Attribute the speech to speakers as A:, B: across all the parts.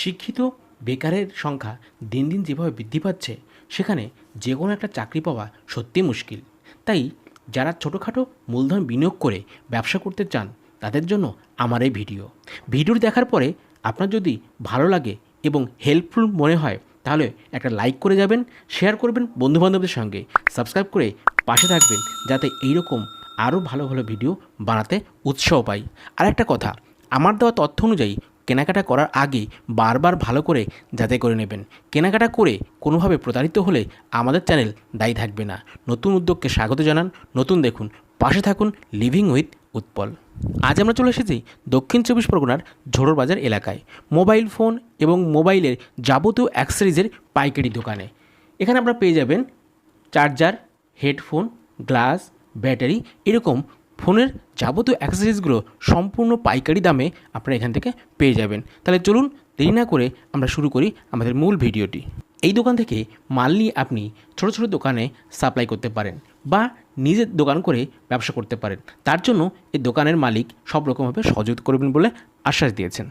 A: শিক্ষিত বেকারের সংখ্যা দিন দিন যেভাবে বৃদ্ধি পাচ্ছে সেখানে যে কোনো একটা চাকরি পাওয়া সত্যিই মুশকিল। তাই যারা ছোটোখাটো মূলধন বিনিয়োগ করে ব্যবসা করতে চান তাদের জন্য আমার এই ভিডিওটি দেখার পরে আপনার যদি ভালো লাগে এবং হেল্পফুল মনে হয় তাহলে একটা লাইক করে যাবেন, শেয়ার করবেন বন্ধুবান্ধবদের সঙ্গে, সাবস্ক্রাইব করে পাশে থাকবেন যাতে এইরকম আরও ভালো ভালো ভিডিও বানাতে উৎসাহ পাই। আর একটা কথা, আমার দেওয়া তথ্য অনুযায়ী কেনাকাটা করার আগে বারবার ভালো করে যাচাই করে নেবেন। কেনাকাটা করে কোনোভাবে প্রতারিত হলে আমাদের চ্যানেল দায়ী থাকবে না। নতুন উদ্যোগকে স্বাগত জানান, নতুন দেখুন, পাশে থাকুন লিভিং উইথ উৎপল। আজ আমরা চলে এসেছি দক্ষিণ চব্বিশ পরগনার ঝোড়র বাজার এলাকায় মোবাইল ফোন এবং মোবাইলের যাবতীয় অ্যাক্সেসরিজের পাইকারি দোকানে। এখানে আপনারা পেয়ে যাবেন চার্জার, হেডফোন, গ্লাস, ব্যাটারি, এরকম ফোনের যাবতীয় অ্যাক্সেসরিজগুলো সম্পূর্ণ পাইকারি দামে আপনারা এখান থেকে পেয়ে যাবেন। তাহলে চলুন দেরি না করে আমরা শুরু করি আমাদের মূল ভিডিওটি। এই দোকান থেকে মাল নিয়ে আপনি ছোটো ছোটো দোকানে সাপ্লাই করতে পারেন বা নিজের দোকান করে ব্যবসা করতে পারেন। তার জন্য এই দোকানের মালিক সব রকমভাবে সহযোগিতা করবেন বলে আশ্বাস দিয়েছেন।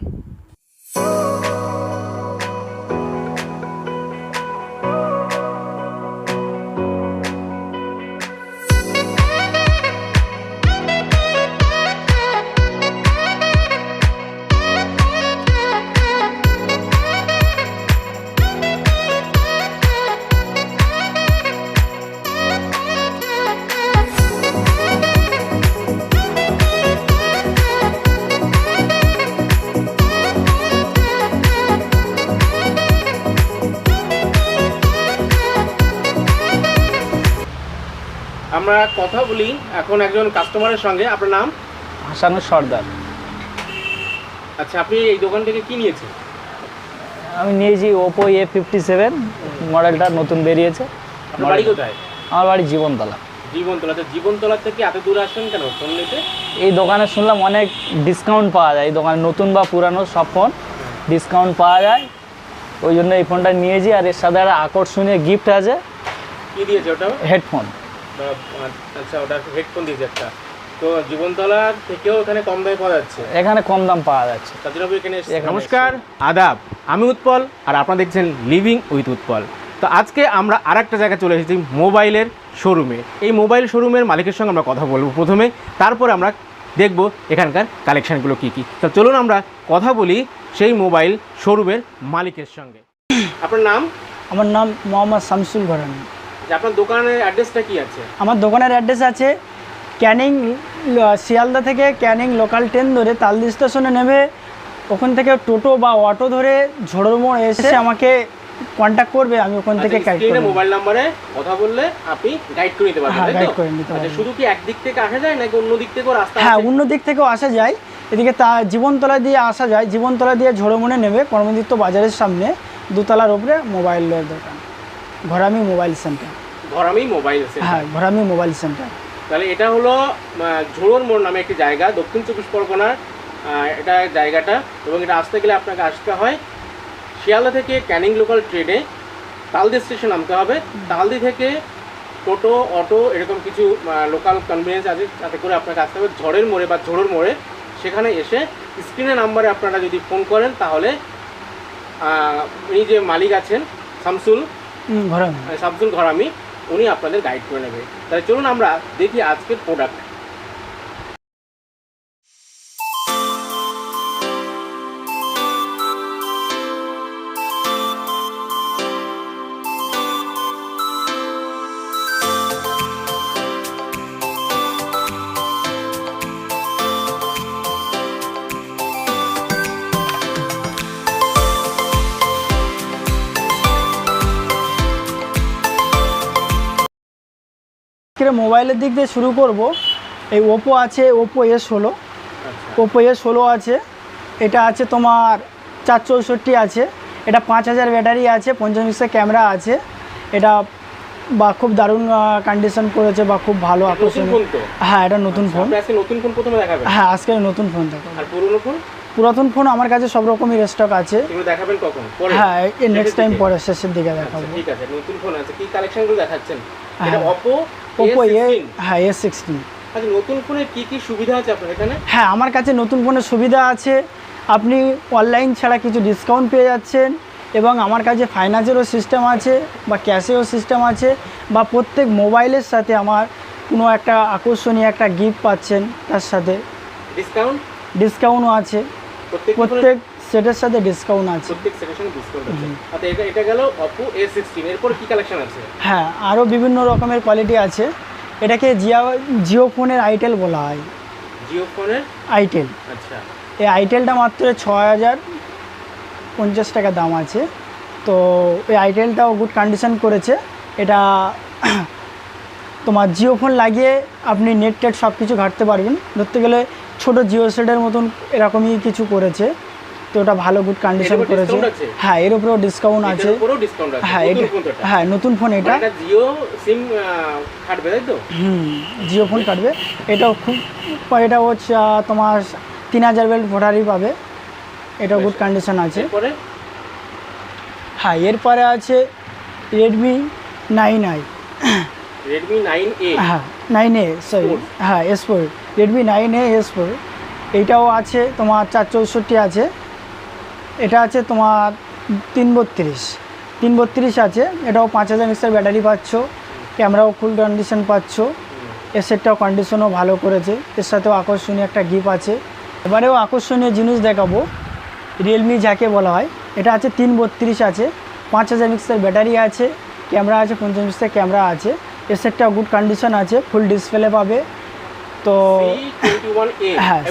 A: আমরা কথা বলি এখন একজন কাস্টমারের সঙ্গে। আপনার নাম?
B: হাসানুর সর্দার।
A: আচ্ছা, আপনি এই দোকান থেকে কি নিয়েছেন?
B: আমি নিয়েছি ওপো A57 মডেলটা, নতুন বেরিয়েছে।
A: আপনার বাড়ি কোথায়?
B: আমার বাড়ি জীবনতলা।
A: জীবনতলা। তো জীবনতলা থেকে এত দূর আসেন কেন ফোন নিতে?
B: এই দোকানে শুনলাম অনেক ডিসকাউন্ট পাওয়া যায়, এই দোকানে নতুন বা পুরানো সব ফোন ডিসকাউন্ট পাওয়া যায়, ওই জন্য এই ফোনটা নিয়েছি। আর এর সাথে একটা আকর্ষণীয় গিফট আছে।
A: কি দিয়েছে ওটা?
B: হেডফোন।
A: আচ্ছা, ওটা হেডফোন দিয়েছে একটা। তো জীবনতলা থেকেও এখানে কম দামে পাওয়া যাচ্ছে?
B: এখানে কম দাম পাওয়া যাচ্ছে।
A: নমস্কার, আদাব, আমি উৎপল আর আপনারা দেখছেন লিভিং উইথ উৎপল। তো আজকে আমরা আর একটা জায়গায় চলে এসেছি, মোবাইলের শোরুমে। এই মোবাইল শোরুমের মালিকের সঙ্গে আমরা কথা বলবো প্রথমে, তারপরে আমরা দেখব এখানকার কালেকশানগুলো কী কী। তো চলুন আমরা কথা বলি সেই মোবাইল শোরুমের মালিকের সঙ্গে। আপনার নাম?
C: আমার নাম মোহাম্মদ শামসুল ঘরামি।
A: আপনার দোকানের অ্যাড্রেসটা কি আছে?
C: আমার দোকানের অ্যাড্রেস আছে ক্যানিং, শিয়ালদা থেকে ক্যানিং লোকাল ট্রেন ধরে তালদি স্টেশনে নেমে ওখান থেকে টোটো বা অটো ধরে ঝোড়র মোড় এসে আমাকে কন্ট্যাক্ট করবে, আমি ওখান থেকে গাইড করে দেব।
A: মোবাইল নাম্বারে কথা বললে আপনি গাইড করে দিতে পারবেন।
C: হ্যাঁ, গাইড করে নিতে পারবেন।
A: শুধু কি একদিক থেকে আসা যায় নাকি অন্য দিক থেকেও রাস্তা?
C: হ্যাঁ, অন্য দিক থেকেও আসা যায়। এদিকে জীবনতলা দিয়ে আসা যায়, জীবনতলা দিয়ে ঝোড়র মোড়ে নেবে কর্মতীর্থ বাজারের সামনে দোতলার উপরে মোবাইলের দোকান, ঘরামি মোবাইল সেন্টার।
A: ঘরামি মোবাইল সেন্টার?
C: হ্যাঁ, ঘরামি মোবাইল সেন্টার।
A: তাহলে এটা হলো ঝোড়র মোড় নামে একটি জায়গা, দক্ষিণ চব্বিশ পরগনার এটা জায়গাটা। এবং এটা আসতে গেলে আপনাকে আসতে হয় শিয়ালদা থেকে ক্যানিং লোকাল ট্রেনে তালদি স্টেশন নামতে হবে। তালদি থেকে টোটো, অটো, এরকম কিছু লোকাল কনভেনিয়েন্স আছে, তাতে করে আপনাকে আসতে হবে ঝড়ের মোড়ে বা ঝোড়র মোড়ে। সেখানে এসে স্ক্রিনের নাম্বারে আপনারা যদি ফোন করেন তাহলে উনি যে মালিক আছেন শামসুল ঘরামি, উনি আপনাদের গাইড করে নেবে। তাহলে চলুন আমরা দেখি আজকের প্রোডাক্ট।
C: মোবাইলের দিক দিয়ে শুরু করব। এই ওপো আছে, ওপো A16, ওপো A16 আছে। এটা আছে তোমার 464 আছে। এটা 5000 ব্যাটারি আছে, 50 পিক্সেল ক্যামেরা আছে। এটা বা খুব দারুণ কন্ডিশন করেছে বা খুব ভালো আকর্ষণীয়। হ্যাঁ, এটা নতুন ফোন।
A: নতুন ফোন প্রথমে দেখাবেন?
C: হ্যাঁ, আজকে নতুন ফোন দেখাবো।
A: আর পুরনো ফোন?
C: পুরাতন ফোন আমার কাছে সব রকমের স্টক আছে।
A: এগুলো দেখাবেন কখন? পরে?
C: হ্যাঁ, নেক্সট টাইম পরে শেষের দিকে দেখাবো।
A: ঠিক আছে, নতুন ফোন আছে, কি কালেকশনগুলো দেখাচ্ছেন? এটা
C: ওপো A16।
A: আচ্ছা, নতুন ফোনের কি কি সুবিধা আছে আপনার এখানে?
C: হ্যাঁ, আমার কাছে নতুন ফোনের সুবিধা আছে। আপনি অনলাইন ছাড়া কিছু ডিসকাউন্ট পেয়ে যাচ্ছেন, এবং আমার কাছে ফাইন্যান্সেরও সিস্টেম আছে বা ক্যাশেরও সিস্টেম আছে, বা প্রত্যেক মোবাইলের সাথে আমার কোনো একটা আকর্ষণীয় একটা গিফট পাচ্ছেন, তার সাথে ডিসকাউন্টও আছে, প্রত্যেক সেটের সাথে ডিসকাউন্ট আছে।
A: আচ্ছা, এটা গেল Oppo A16, এরপর কি কালেকশন আছে?
C: হ্যাঁ, আরও বিভিন্ন রকমের কোয়ালিটি আছে। এটাকে জিও ফোনের আইটেল বলা হয়।
A: জিও ফোনের
C: আইটেল,
A: আচ্ছা।
C: এই আইটেলটা মাত্র 6050 টাকা দাম আছে। তো এই আইটেলটাও গুড কন্ডিশন করেছে। এটা তোমার জিও ফোন লাগিয়ে আপনি নেট টেট সব কিছু ঘাঁটতে পারবেন, ধরতে গেলে ছোটো জিও সেটের মতন এরকমই কিছু করেছে। তো ওটা ভালো গুড কন্ডিশন করেছে। হ্যাঁ, এর উপরেও ডিসকাউন্ট আছে। হ্যাঁ, হ্যাঁ, নতুন ফোন এটা।
A: জিও সিম কাটবে, তাই তো?
C: জিও ফোন কাটবে। এটাও খুব, এটা হচ্ছে তোমার 3000 বেল্ট ভোটারই পাবে। এটাও গুড কন্ডিশন আছে। হ্যাঁ, এরপরে আছে রেডমি 9i।
A: রেডমি 9A,
C: হ্যাঁ 9A, সরি, হ্যাঁ S4, রেডমি 9A S4। এইটাও আছে তোমার 464 আছে। এটা আছে তোমার 332 আছে। এটাও 5000 mAh ব্যাটারি পাচ্ছ, ক্যামেরাও ফুল কন্ডিশন পাচ্ছ, এর সেটটাও কন্ডিশনও ভালো করেছে। এর সাথেও আকর্ষণীয় একটা গিফট আছে। এবারেও আকর্ষণীয় জিনিস দেখাবো, রিয়েলমি যাকে বলা হয়। এটা আছে 332 আছে, 5000 mAh ব্যাটারি আছে, ক্যামেরা আছে 50 mAh ক্যামেরা আছে। এর সেটটা গুড কন্ডিশন আছে, ফুল ডিসপ্লে পাবে। তো হ্যাঁ,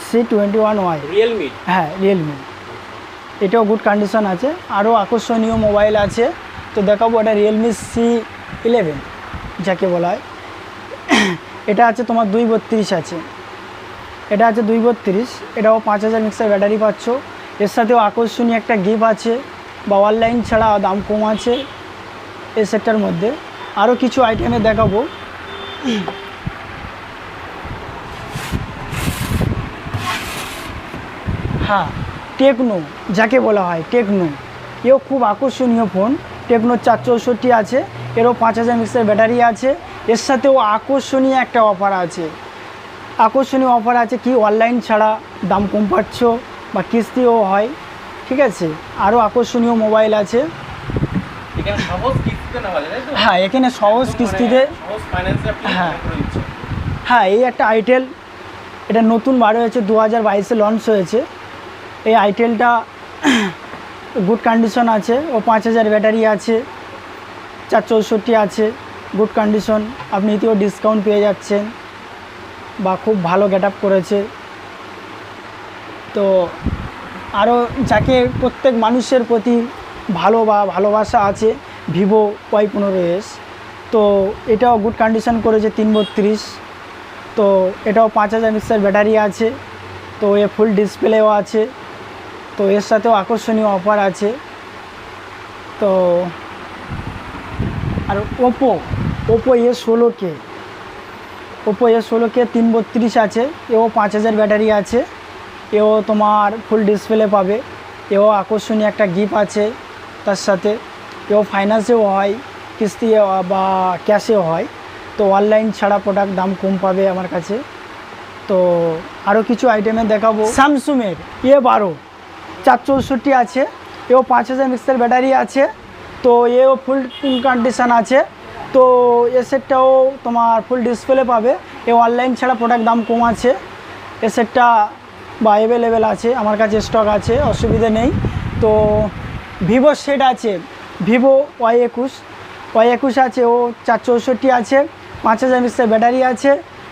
C: C21Y
A: রিয়েলমি,
C: হ্যাঁ রিয়েলমি, এটাও গুড কন্ডিশন আছে। আরও আকর্ষণীয় মোবাইল আছে, তো দেখাবো। এটা রিয়েলমি C11 যাকে বলা হয়। এটা আছে তোমার 232 আছে। এটা আছে 232, এটাও 5000 mAh ব্যাটারি পাচ্ছ। এর সাথেও আকর্ষণীয় একটা গিফট আছে, বা অনলাইন ছাড়া দাম কম আছে এই সেটটার মধ্যে। আরও কিছু আইটেমে দেখাবো। হ্যাঁ, টেকনো যাকে বলা হয়, টেকনো, এও খুব আকর্ষণীয় ফোন। টেকনো 464 আছে, এরও 5000 mAh ব্যাটারি আছে। এর সাথেও আকর্ষণীয় একটা অফার আছে। আকর্ষণীয় অফার আছে কি, অনলাইন ছাড়া দাম কম পাচ্ছ, বা কিস্তিও হয়, ঠিক আছে। আরও আকর্ষণীয় মোবাইল আছে। হ্যাঁ, এখানে সহজ কিস্তিতে, হ্যাঁ হ্যাঁ, এই একটা আইটেল, এটা নতুন বার হয়েছে, 2022-এ লঞ্চ হয়েছে। এই আইটেলটা গুড কন্ডিশন আছে, ও 5000 ব্যাটারি আছে, 464 আছে, গুড কন্ডিশন। আপনি এতেও ডিসকাউন্ট পেয়ে যাচ্ছেন, বা খুব ভালো গেট আপ করেছে। তো আরও যাকে প্রত্যেক মানুষের প্রতি ভালো বা ভালোবাসা আছে, ভিভো Y15s। তো এটাও গুড কন্ডিশন করেছে, 332। তো এটাও 5000 mAh ব্যাটারি আছে, তো এ ফুল ডিসপ্লেও আছে। তো এর সাথেও আকর্ষণীয় অফার আছে। তো আর ওপো A16K, ওপো A16K 332 আছে, এও 5000 ব্যাটারি আছে, এও তোমার ফুল ডিসপ্লে পাবে। এও আকর্ষণীয় একটা গিফট আছে তার সাথে। এও ফাইন্যান্সেও হয়, কিস্তি বা ক্যাশেও হয়। তো অনলাইন ছাড়া প্রোডাক্ট দাম কম পাবে আমার কাছে। তো আরও কিছু আইটেমে দেখাবো। স্যামসুংয়ের A12 464 আছে, এও 5000 mAh ব্যাটারি আছে, তো এও ফুল কন্ডিশন আছে। তো এ সেটটাও তোমার ফুল ডিসপ্লে পাবে। এ অনলাইন ছাড়া প্রোডাক্ট দাম কম আছে। এ সেটটা বা অ্যাভেলেবেল আছে, আমার কাছে স্টক আছে, অসুবিধা নেই। তো ভিভো সেট আছে, ভিভো Y21 আছে, ও 464 আছে, 5000 mAh ব্যাটারি আছে,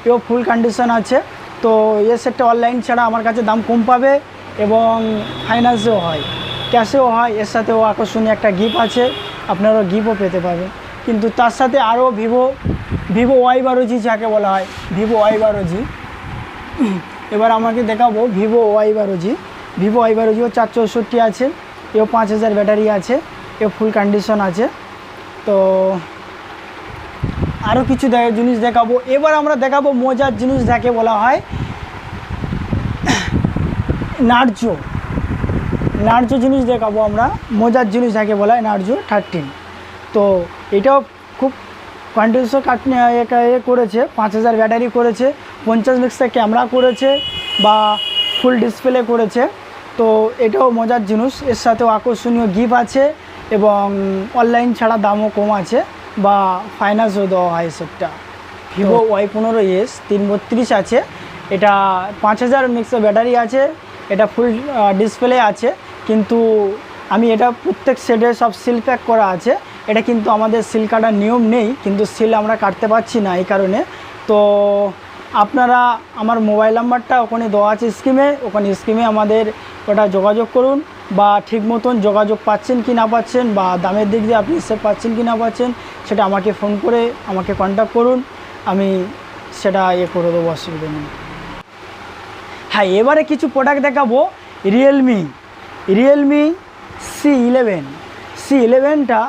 C: এও ফুল কন্ডিশন আছে। তো এ সেটটা অনলাইন ছাড়া আমার কাছে দাম কম পাবে, এবং ফাইন্যান্সেও হয়, ক্যাশেও হয়। এর সাথেও আকর্ষণীয় একটা গিফট আছে, আপনারাও গিফটও পেতে পাবেন। কিন্তু তার সাথে আরও ভিভো Y12G যাকে বলা হয়, ভিভো Y12G। এবার আমাকে দেখাবো ভিভো Y12G। ভিভো Y12Gও 464 আছে, এও 5000 ব্যাটারি আছে, এও ফুল কন্ডিশন আছে। তো আরও কিছু জিনিস দেখাবো। এবার আমরা দেখাবো মজার জিনিস যাকে বলা হয়, নার্জো জিনিস দেখাবো আমরা। মজার জিনিস যাকে বলা হয় নার্জো 13। তো এটাও খুব কন্ডিশন করেছে, 5000 ব্যাটারি করেছে, 50 mAh ক্যামেরা করেছে, বা ফুল ডিসপ্লে করেছে। তো এটাও মজার জিনিস, এর সাথেও আকর্ষণীয় গিফট আছে এবং অনলাইন ছাড়া দামও কম আছে বা ফাইন্যান্সও দেওয়া হয় সেটটা। ভিভো Y15s 332 আছে, এটা 5000 মিক্সের ব্যাটারি আছে, এটা ফুল ডিসপ্লে আছে, কিন্তু আমি এটা প্রত্যেক সেটে সব সিল প্যাক করা আছে। এটা কিন্তু আমাদের সিল কাটার নিয়ম নেই, কিন্তু সিল আমরা কাটতে পারছি না এই কারণে। তো আপনারা আমার মোবাইল নাম্বারটা ওখানে দেওয়া আছে স্ক্রিনে, ওখানে স্ক্রিনে আমাদের ওটা যোগাযোগ করুন, বা ঠিক মতন যোগাযোগ পাচ্ছেন কি না পাচ্ছেন বা দামের দিক দিয়ে আপনি সেভ পাচ্ছেন কি না পাচ্ছেন সেটা আমাকে ফোন করে আমাকে কন্ট্যাক্ট করুন, আমি সেটা করে দেবো, অসুবিধা নেই। হ্যাঁ, এবারে কিছু প্রোডাক্ট দেখাবো। রিয়েলমি C11টা,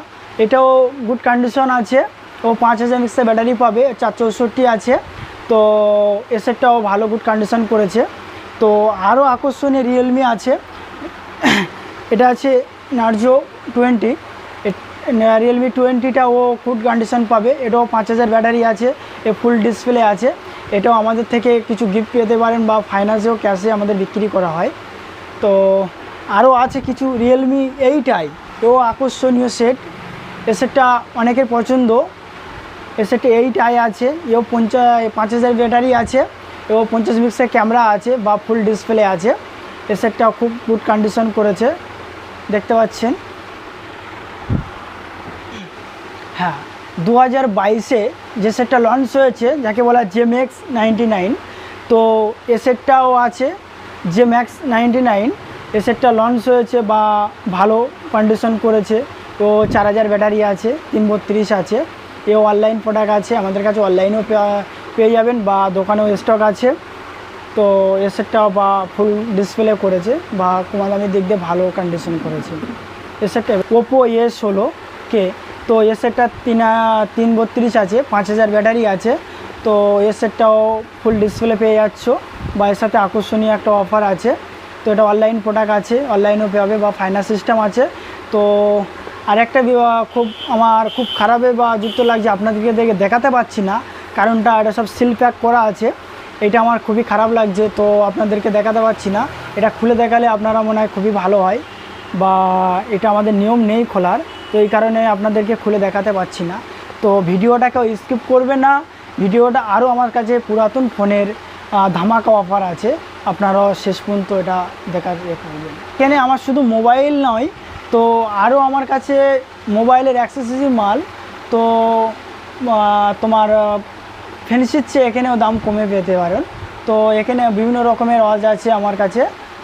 C: এটাও গুড কন্ডিশন আছে, ও 5000 মিক্সের ব্যাটারি পাবে, 464 আছে। তো এসেটটাও ভালো গুড কন্ডিশন করেছে। তো আরও আকর্ষণীয় রিয়েলমি আছে, এটা আছে নার্জো 20, রিয়েলমি 20টা ও গুড কন্ডিশন পাবে, এটাও 5000 ব্যাটারি আছে, এ ফুল ডিসপ্লে আছে। এটাও আমাদের থেকে কিছু গিফট পেতে পারেন বা ফাইন্যান্সেও ক্যাশে আমাদের বিক্রি করা হয়। তো আরও আছে কিছু রিয়েলমি 8i, এও আকর্ষণীয় সেট, এ সেটটা অনেকের পছন্দ। এ সেটে 8i আছে, এও 5000 ব্যাটারি আছে, এও 50 পিক্সেল ক্যামেরা আছে বা ফুল ডিসপ্লে আছে। এ সেটটা খুব গুড কন্ডিশন করেছে, দেখতে পাচ্ছেন। হ্যাঁ, 2022-এ যে সেটটা লঞ্চ হয়েছে যাকে বলা JMX 99, তো এ সেটটাও আছে JMX 99, এ সেটটা লঞ্চ হয়েছে বা ভালো কন্ডিশন করেছে। তো 4000 ব্যাটারি আছে, 332 আছে, এও অনলাইন প্রোডাক্ট আছে, আমাদের কাছে অনলাইনেও পেয়ে যাবেন বা দোকানেও স্টক আছে। তো এ সেটটাও বা ফুল ডিসপ্লে করেছে বা কম দামের দিক দিয়ে ভালো কন্ডিশন করেছে। এ সেটটা ওপো A16K, তো এ সেটটা 332 আছে, 5000 ব্যাটারি আছে। তো এ সেটটাও ফুল ডিসপ্লে পেয়ে যাচ্ছ বা এর সাথে আকর্ষণীয় একটা অফার আছে। তো এটা অনলাইন প্রোডাক্ট আছে, অনলাইনেও পাবে বা ফাইন্যান্স সিস্টেম আছে। তো আরেকটা আমার খুব খারাপে বা যুক্ত লাগছে, আপনাদেরকে দেখাতে পাচ্ছি না, কারণটা এটা সব সিল প্যাক করা আছে, এটা আমার খুবই খারাপ লাগছে। তো আপনাদেরকে দেখাতে পাচ্ছি না, এটা খুলে দেখালে আপনারা মনে হয় খুবই ভালো হয়, বা এটা আমাদের নিয়ম নেই খোলার, তো এই কারণে আপনাদেরকে খুলে দেখাতে পাচ্ছি না। তো ভিডিওটাকেও স্কিপ করবে না, ভিডিওটা আরও আমার কাছে পুরাতন ফোনের ধামাকা অফার আছে, আপনারাও শেষ পর্যন্ত এটা দেখার করবেন। এখানে আমার শুধু মোবাইল নয়, তো আরও আমার কাছে মোবাইলের অ্যাক্সেসরি মাল, তো তোমার ফ্যান্সির চেয়ে এখানেও দাম কমে পেতে পারেন। তো এখানে বিভিন্ন রকমের ওয়াচ আছে আমার কাছে,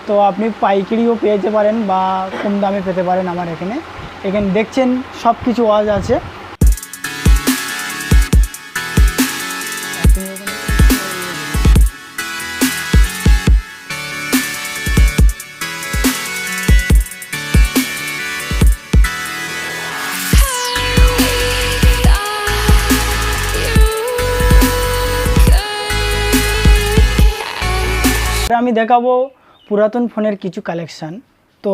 C: তো আপনি পাইকারিও পেতে পারেন বা কম দামে পেতে পারেন আমার এখানে দেখছেন সব কিছু ওয়াচ আছে। আমি দেখাবো পুরাতন ফোনের কিছু কালেকশান, তো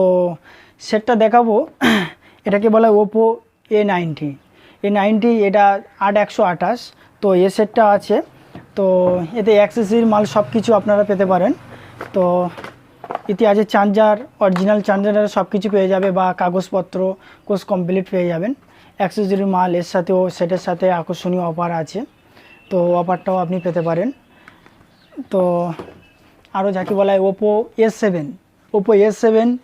C: সেটটা দেখাবো। এটাকে বলা হয় ওপো A90, এটা 8128, তো এ সেটটা আছে। তো এতে অ্যাক্সেসরিজ মাল সব কিছু আপনারা পেতে পারেন। তো এতে আছে চার্জার, অরিজিনাল চার্জারের সব কিছু পেয়ে যাবে বা কাগজপত্র কোর্স কমপ্লিট পেয়ে যাবেন। অ্যাক্সেসরি মাল এর সাথেও সেটের সাথে আকর্ষণীয় অফার আছে, তো অফারটাও আপনি পেতে পারেন। তো আরও যাকে বলা হয় Oppo A7, 464, Oppo A16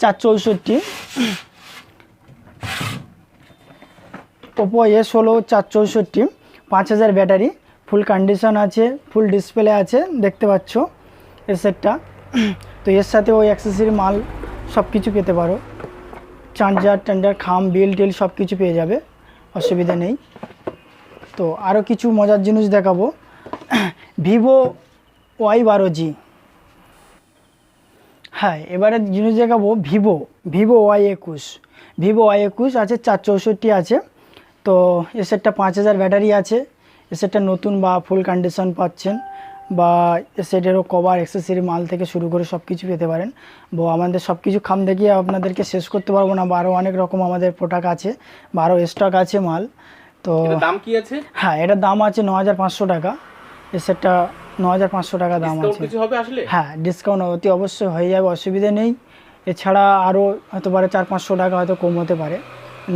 C: 464, 5000 battery, ফুল কন্ডিশন আছে, ফুল ডিসপ্লে আছে, দেখতে পাচ্ছ এই সেটটা। তো এর সাথে ওই অ্যাক্সেসরি মাল সব কিছু পেতে পারো, চার্জার খাম বিল টিল সব কিছু পেয়ে যাবে, অসুবিধা নেই। তো আরও কিছু মজার জিনিস দেখাবো। ভিভো Y12G, হ্যাঁ এবারে জিনিস দেখাবো ভিভো Y21 আছে, 464 আছে। তো এ সেটটা 5000 ব্যাটারি আছে, এ সেটটা নতুন বা ফুল কন্ডিশন পাচ্ছেন, বা এ সেটেরও কভার অ্যাক্সেসরি মাল থেকে শুরু করে সব কিছু পেতে পারেন। আমাদের সব কিছু খাম দেখিয়ে আপনাদেরকে শেষ করতে পারবো না, বা আরও অনেক রকম আমাদের প্রোডাক্ট আছে বা আরও স্টক আছে মাল। তো
A: দাম কি আছে?
C: হ্যাঁ, এটার দাম আছে 9500 টাকা, এ সেটটা 9,500 টাকা দাম
A: ডিসকাউন্ট
C: আছে।
A: কিছু হবে আসলে?
C: হ্যাঁ, ডিসকাউন্ট অতি অবশ্যই হয়ে যাবে, অসুবিধা নেই। এছাড়া আরও হতে পারে 400-500 টাকা হয়তো কম হতে পারে,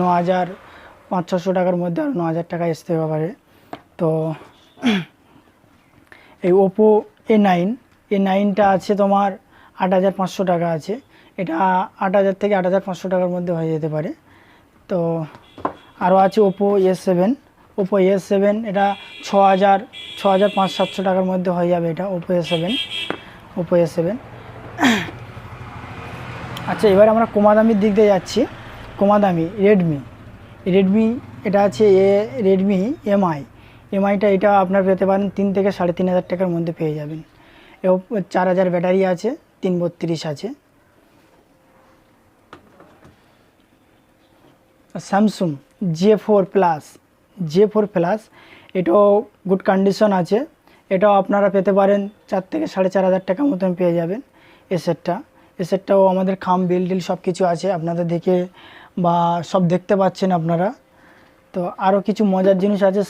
C: 9,500-600 টাকার মধ্যে আর 9,000 টাকা আসতে পারে। তো এই ওপো A9টা আছে তোমার 8,500 টাকা আছে, এটা 8,000 থেকে 8,500 টাকার মধ্যে হয়ে যেতে পারে। তো আরও আছে ওপো A7, এটা 6,500-700 টাকার মধ্যে হয়ে যাবে, এটা ওপো A7। আচ্ছা, এবার আমরা কমাদামির দিক দিয়ে যাচ্ছি। কমাদামি রেডমি এটা আছে রেডমি এমআইটা, এটা আপনার পেতে পারেন 3 থেকে 3,500 টাকার মধ্যে পেয়ে যাবেন। 4,000 ব্যাটারি আছে, 332 আছে। স্যামসুং J4 প্লাস, এটাও গুড কন্ডিশন আছে, এটাও আপনারা পেতে পারেন 4 থেকে 4,500 টাকার মতন পেয়ে যাবেন। এসেটটাও আমাদের খাম বিল সব কিছু আছে, আপনাদের দেখে বা সব দেখতে পাচ্ছেন আপনারা। তো আরও কিছু মজার জিনিস আছে,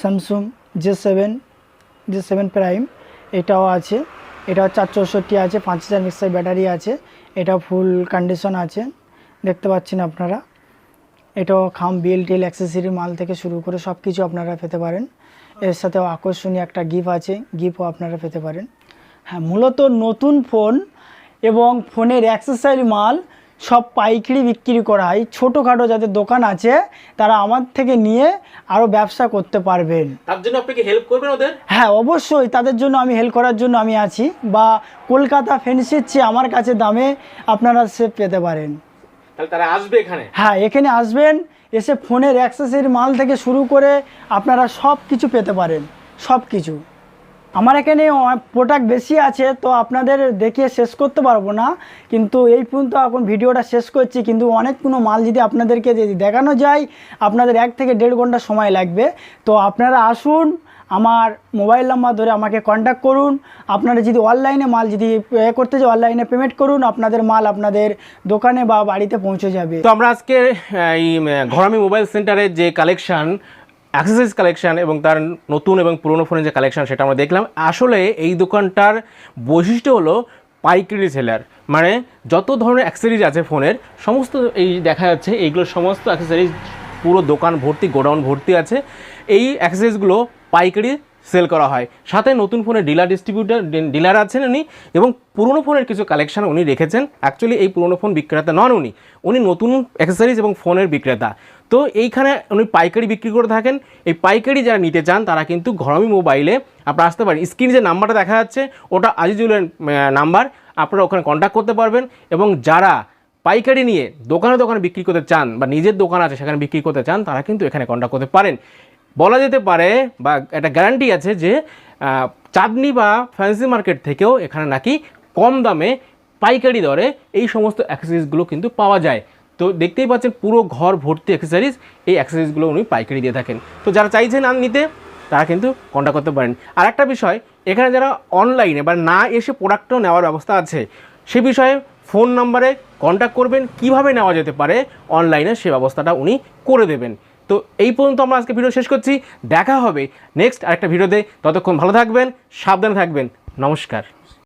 C: স্যামসুং J7 প্রাইম, এটাও আছে, এটাও 464 আছে, 5,000 mAh ব্যাটারি আছে, এটা ফুল কন্ডিশন আছে, দেখতে পাচ্ছেন আপনারা। এটাও খাম বিল অ্যাক্সেসরি মাল থেকে শুরু করে সব কিছু আপনারা পেতে পারেন। এর সাথেও আকর্ষণীয় একটা গিফট আছে, গিফটও আপনারা পেতে পারেন। হ্যাঁ, মূলত নতুন ফোন এবং ফোনের অ্যাক্সেসরি মাল সব পাইকারি বিক্রি করা হয়। ছোটোখাটো যাদের দোকান আছে তারা আমার থেকে নিয়ে আরও ব্যবসা করতে পারবেন।
A: তার জন্য আপনি কি হেল্প করবেন ওদের?
C: হ্যাঁ, অবশ্যই তাদের জন্য আমি হেল্প করার জন্য আমি আছি, বা কলকাতা ফ্যান্সির চেয়ে আমার কাছে দামে আপনারা সেভ পেতে পারেন।
A: তাহলে তারা আসবে এখানে?
C: হ্যাঁ, এখানে আসবেন, এসে ফোনের অ্যাক্সেসরি মাল থেকে শুরু করে আপনারা সব কিছু পেতে পারেন, সব কিছু। আমার এখানে প্রোডাক্ট বেশি আছে, তো আপনাদের দেখিয়ে শেষ করতে পারবো না, কিন্তু এই পর্যন্ত এখন ভিডিওটা শেষ করছি। কিন্তু অনেকগুলো মাল যদি আপনাদেরকে যদি দেখানো যায়, আপনাদের 1 থেকে 1.5 ঘন্টা সময় লাগবে। তো আপনারা আসুন, আমার মোবাইল নাম্বার ধরে আমাকে কন্ট্যাক্ট করুন। আপনারা যদি অনলাইনে মাল যদি পে করতে চান, অনলাইনে পেমেন্ট করুন, আপনাদের মাল আপনাদের দোকানে বা বাড়িতে পৌঁছে যাবে।
A: তো আমরা আজকে এই ঘরামি মোবাইল সেন্টারের যে কালেকশান, অ্যাক্সেসরিজ কালেকশান এবং তার নতুন এবং পুরনো ফোনের যে কালেকশান সেটা আমরা দেখলাম। আসলে এই দোকানটার বৈশিষ্ট্য হলো পাইকারি সেলার, মানে যত ধরনের অ্যাক্সেসরিজ আছে ফোনের সমস্ত এই দেখা যাচ্ছে, এইগুলো সমস্ত অ্যাক্সেসরিজ পুরো দোকান ভর্তি, গোডাউন ভর্তি আছে। এই অ্যাক্সেসরিজগুলো পাইকারি সেল করা হয়। সাথে নতুন ফোনের ডিলার আছেন উনি, এবং পুরনো ফোনের কিছু কালেকশান উনি রেখেছেন। অ্যাকচুয়ালি এই পুরনো ফোন বিক্রেতা নন, উনি নতুন অ্যাক্সেসরিজ এবং ফোনের বিক্রেতা। তো এইখানে উনি পাইকারি বিক্রি করে থাকেন। এই পাইকারি যারা নিতে চান তারা কিন্তু ঘরামি মোবাইলে আপনারা আসতে পারেন। স্ক্রিনে যে নাম্বারটা দেখা যাচ্ছে ওটা আজিজুলের নাম্বার, আপনারা ওখানে কন্ট্যাক্ট করতে পারবেন। এবং যারা পাইকারি নিয়ে দোকানে বিক্রি করতে চান বা নিজের দোকান আছে সেখানে বিক্রি করতে চান, তারা কিন্তু এখানে কন্ট্যাক্ট করতে পারেন। বলা যেতে পারে বা একটা গ্যারান্টি আছে যে চাঁদনি বা ফ্যান্সি মার্কেট থেকেও এখানে নাকি কম দামে পাইকারি দরে এই সমস্ত অ্যাক্সেসরিজগুলো কিন্তু পাওয়া যায়। তো দেখতেই পাচ্ছেন পুরো ঘর ভর্তি অ্যাক্সেসরিজ, এই অ্যাক্সেসরিজগুলো উনি পাইকারি দিয়ে থাকেন। তো যারা চাইছেন নিতে তারা কিন্তু কন্ট্যাক্ট করতে পারেন। আর একটা বিষয়, এখানে যারা অনলাইনে বা না এসে প্রোডাক্টও নেওয়ার ব্যবস্থা আছে, সে বিষয়ে ফোন নাম্বারে কন্ট্যাক্ট করবেন, কিভাবে নেওয়া যেতে পারে অনলাইনে সে ব্যবস্থাটা উনি করে দেবেন। তো এই পর্যন্ত আমরা আজকে ভিডিও শেষ করছি। দেখা হবে নেক্সট আরেকটা ভিডিওতে। ততক্ষণ ভালো থাকবেন, সাবধানে থাকবেন। নমস্কার।